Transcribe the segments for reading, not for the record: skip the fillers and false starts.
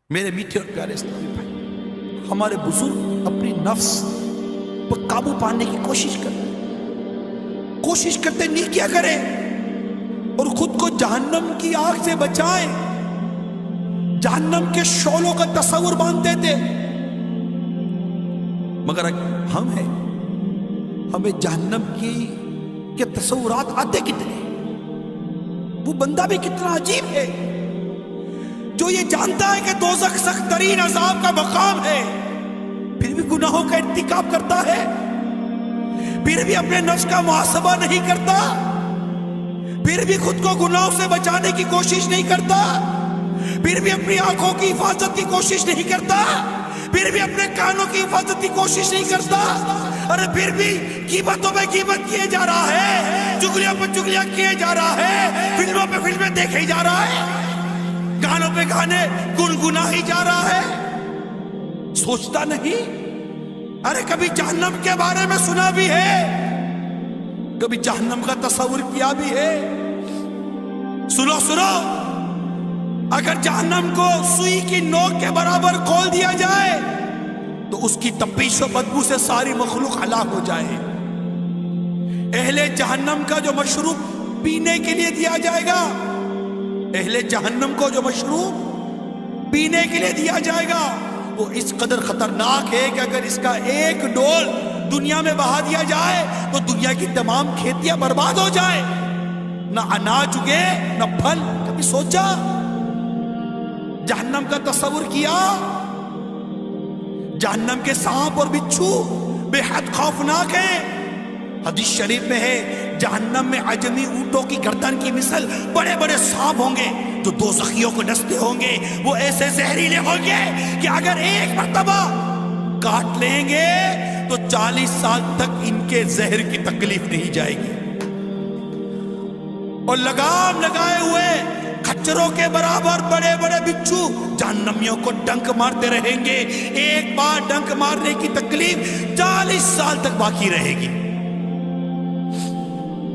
میرے میٹھے اور پیارے اسلامی بھائی، ہمارے بزرگ اپنی نفس پر قابو پانے کی کوشش کرتے نہیں کیا کریں اور خود کو جہنم کی آگ سے بچائیں، جہنم کے شعلوں کا تصور باندھتے تھے، مگر ہم ہیں، ہمیں جہنم کے تصورات آتے کتنے، وہ بندہ بھی کتنا عجیب ہے جو یہ جانتا ہے کہ دوزخ سخت ترین عذاب کا مقام ہے، پھر بھی گناہوں کا ارتکاب کرتا ہے، پھر بھی اپنے نفس کا محاسبہ نہیں کرتا، پھر بھی خود کو گناہوں سے بچانے کی کوشش نہیں کرتا، پھر بھی اپنی آنکھوں کی حفاظت کی کوشش نہیں کرتا، پھر بھی اپنے کانوں کی حفاظت کی کوشش نہیں کرتا، اور پھر بھی غیبتوں پہ غیبت کیے جا رہا ہے، چغلیوں پہ چغلیاں کیے جا رہا ہے، فلموں پہ فلمیں دیکھے جا رہا ہے، گانوں پہ گانے گنگنا ہی جا رہا ہے، سوچتا نہیں؟ ارے کبھی جہنم کے بارے میں سنا بھی ہے، کبھی جہنم کا تصور کیا بھی ہے؟ سنو اگر جہنم کو سوئی کی نوک کے برابر کھول دیا جائے تو اس کی تپش و بدبو سے ساری مخلوق ہلاک ہو جائے۔ اہل جہنم کا جو مشروب پینے کے لیے دیا جائے گا، اہل جہنم کو جو مشروب پینے کے لیے دیا جائے گا وہ اس قدر خطرناک ہے کہ اگر اس کا ایک ڈول دنیا میں بہا دیا جائے تو دنیا کی تمام کھیتیاں برباد ہو جائیں، نہ اناج اگے نہ پھل۔ کبھی سوچا؟ جہنم کا تصور کیا؟ جہنم کے سانپ اور بچھو بے حد خوفناک ہیں، حدیث شریف میں ہے جہنم میں عجمی اونٹوں کی گردن کی مثل بڑے بڑے سانپ ہوں گے جو دوزخیوں کو ڈستے ہوں گے، وہ ایسے زہریلے ہوں گے کہ اگر ایک مرتبہ کاٹ لیں گے تو 40 سال تک ان کے زہر کی تکلیف نہیں جائے گی، اور لگام لگائے ہوئے کھچروں کے برابر بڑے بڑے بچھو جہنمیوں کو ڈنک مارتے رہیں گے، ایک بار ڈنک مارنے کی تکلیف 40 سال تک باقی رہے گی۔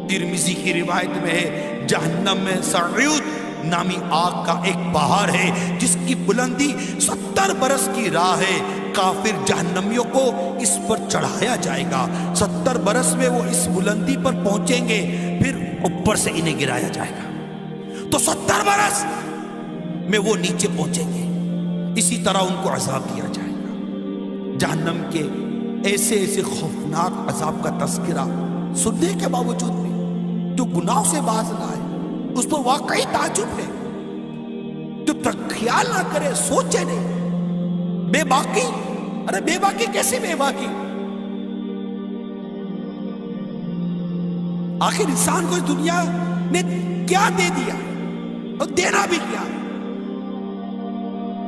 ترمذی کی روایت میں ہے جہنم میں سعود نامی آگ کا ایک پہاڑ ہے جس کی بلندی 70 برس کی راہ ہے، کافر جہنمیوں کو اس پر چڑھایا جائے گا، 70 برس میں وہ اس بلندی پر پہنچیں گے، پھر اوپر سے انہیں گرایا جائے گا تو 70 برس میں وہ نیچے پہنچیں گے، اسی طرح ان کو عذاب دیا جائے گا۔ جہنم کے ایسے ایسے خوفناک عذاب کا تذکرہ سننے کے باوجود بھی جو گناہ سے باز نہ آئے اس پر واقعی تعجب ہے، جو خیال نہ کرے، سوچے نہیں، بے باکی۔ ارے بے باکی کیسے بے باکی؟ آخر انسان کو اس دنیا نے کیا دے دیا اور دینا بھی کیا؟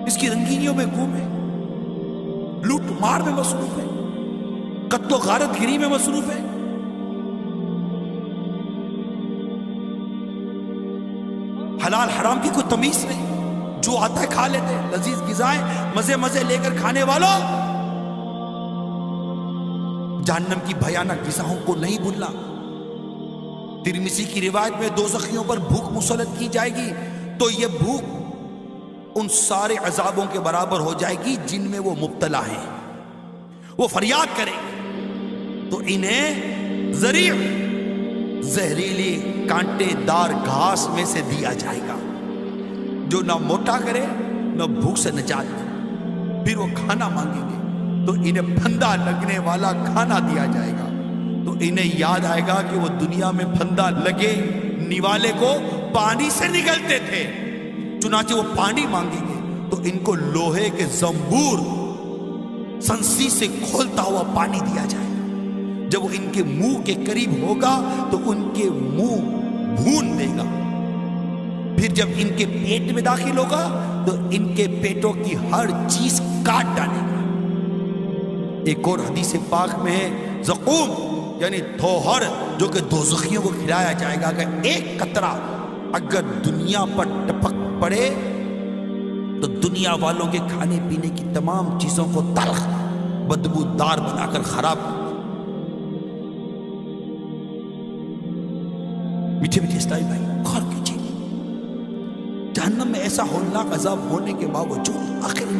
اس کی رنگینیوں میں گم ہے، لوٹ مار میں مصروف ہے، قتل و غارت گری میں مصروف ہے، حلال حرام کی کوئی تمیز نہیں، جو آتا ہے کھا لیتے، لذیذ غذائیں مزے لے کر کھانے والوں، جہنم کی بھیانک غذاؤں کو نہیں بھولنا۔ ترمذی کی روایت میں دوزخیوں پر بھوک مسلط کی جائے گی تو یہ بھوک ان سارے عذابوں کے برابر ہو جائے گی جن میں وہ مبتلا ہیں، وہ فریاد کریں گے تو انہیں زہریلی کانٹے دار گھاس میں سے دیا جائے گا جو نہ موٹا کرے نہ بھوک سے نجات دے، پھر وہ کھانا مانگیں گے تو انہیں پھندا لگنے والا کھانا دیا جائے گا تو انہیں یاد آئے گا کہ وہ دنیا میں پھندا لگے نیوالے کو پانی سے نگلتے تھے، چنانچہ وہ پانی مانگیں گے تو ان کو لوہے کے زنبور سنسی سے کھولتا ہوا پانی دیا جائے گا، جب وہ ان کے منہ کے قریب ہوگا تو ان کے منہ بھون دے گا، پھر جب ان کے پیٹ میں داخل ہوگا تو ان کے پیٹوں کی ہر چیز کاٹ ڈالے گا۔ ایک اور حدیث پاک میں ہے زقوم یعنی تھوہر جو کہ دوزخیوں کو کھلایا جائے گا کہ ایک قطرہ اگر دنیا پر ٹپک پڑے تو دنیا والوں کے کھانے پینے کی تمام چیزوں کو تلخ بدبودار بنا کر خراب۔ میٹھے میٹھے اسلامی بھائی غور کیجیے، جہنم میں ایسا ہولناک عذاب ہونے کے باوجود آخر